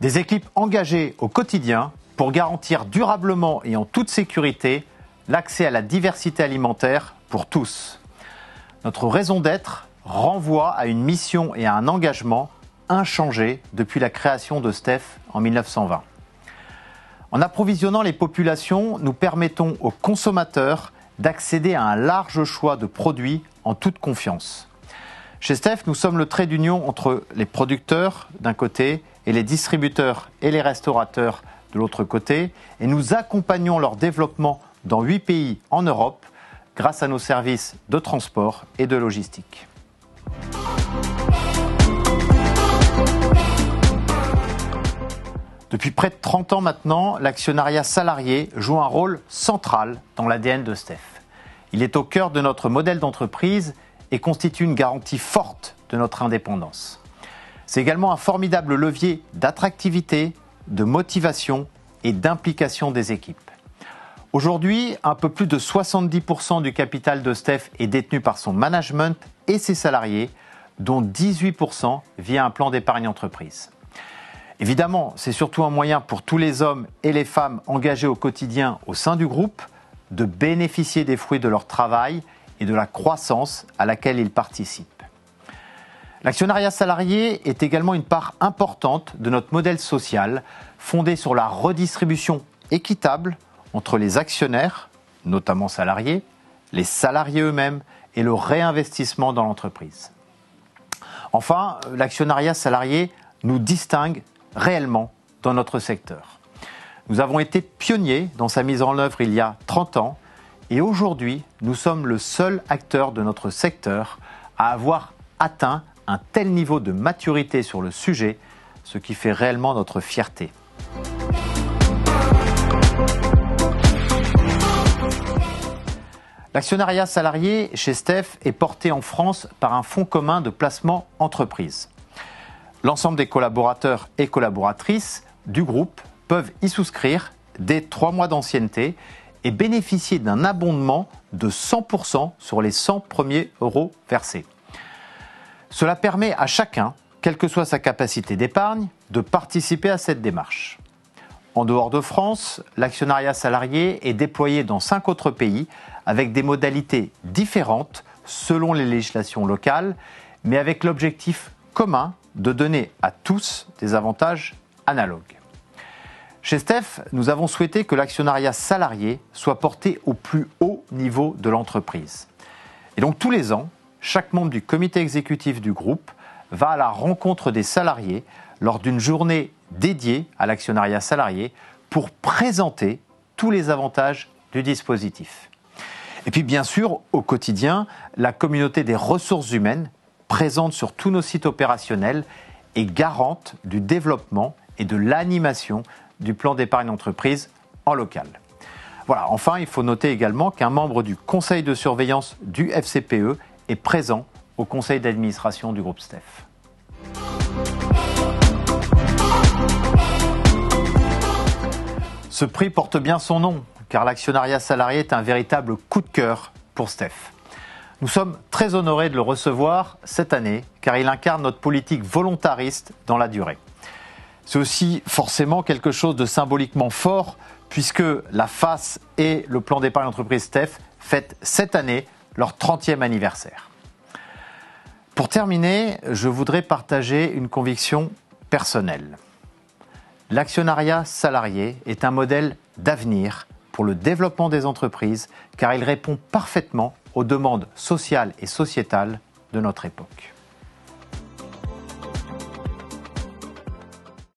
Des équipes engagées au quotidien pour garantir durablement et en toute sécurité l'accès à la diversité alimentaire pour tous. Notre raison d'être renvoie à une mission et à un engagement inchangés depuis la création de STEF en 1920. En approvisionnant les populations, nous permettons aux consommateurs d'accéder à un large choix de produits en toute confiance. Chez STEF, nous sommes le trait d'union entre les producteurs d'un côté et les distributeurs et les restaurateurs de l'autre côté, et nous accompagnons leur développement dans 8 pays en Europe grâce à nos services de transport et de logistique. Depuis près de 30 ans maintenant, l'actionnariat salarié joue un rôle central dans l'ADN de STEF. Il est au cœur de notre modèle d'entreprise et constitue une garantie forte de notre indépendance. C'est également un formidable levier d'attractivité, de motivation et d'implication des équipes. Aujourd'hui, un peu plus de 70% du capital de STEF est détenu par son management et ses salariés, dont 18% via un plan d'épargne entreprise. Évidemment, c'est surtout un moyen pour tous les hommes et les femmes engagés au quotidien au sein du groupe de bénéficier des fruits de leur travail et de la croissance à laquelle ils participent. L'actionnariat salarié est également une part importante de notre modèle social, fondé sur la redistribution équitable entre les actionnaires, notamment salariés, les salariés eux-mêmes et le réinvestissement dans l'entreprise. Enfin, l'actionnariat salarié nous distingue réellement dans notre secteur. Nous avons été pionniers dans sa mise en œuvre il y a 30 ans et aujourd'hui, nous sommes le seul acteur de notre secteur à avoir atteint un tel niveau de maturité sur le sujet, ce qui fait réellement notre fierté. L'actionnariat salarié chez STEF est porté en France par un fonds commun de placement entreprise. L'ensemble des collaborateurs et collaboratrices du groupe peuvent y souscrire dès 3 mois d'ancienneté et bénéficier d'un abondement de 100% sur les 100 premiers euros versés. Cela permet à chacun, quelle que soit sa capacité d'épargne, de participer à cette démarche. En dehors de France, l'actionnariat salarié est déployé dans 5 autres pays avec des modalités différentes selon les législations locales, mais avec l'objectif commun de donner à tous des avantages analogues. Chez STEF, nous avons souhaité que l'actionnariat salarié soit porté au plus haut niveau de l'entreprise. Et donc tous les ans, chaque membre du comité exécutif du groupe va à la rencontre des salariés lors d'une journée dédiée à l'actionnariat salarié pour présenter tous les avantages du dispositif. Et puis bien sûr, au quotidien, la communauté des ressources humaines présente sur tous nos sites opérationnels et garante du développement et de l'animation du plan d'épargne entreprise en local. Voilà, enfin, il faut noter également qu'un membre du conseil de surveillance du FCPE est présent au conseil d'administration du groupe STEF. Ce prix porte bien son nom, car l'actionnariat salarié est un véritable coup de cœur pour STEF. Nous sommes très honorés de le recevoir cette année, car il incarne notre politique volontariste dans la durée. C'est aussi forcément quelque chose de symboliquement fort, puisque la FAS et le plan d'épargne entreprise STEF fêtent cette année leur 30e anniversaire. Pour terminer, je voudrais partager une conviction personnelle. L'actionnariat salarié est un modèle d'avenir pour le développement des entreprises, car il répond parfaitement aux demandes sociales et sociétales de notre époque.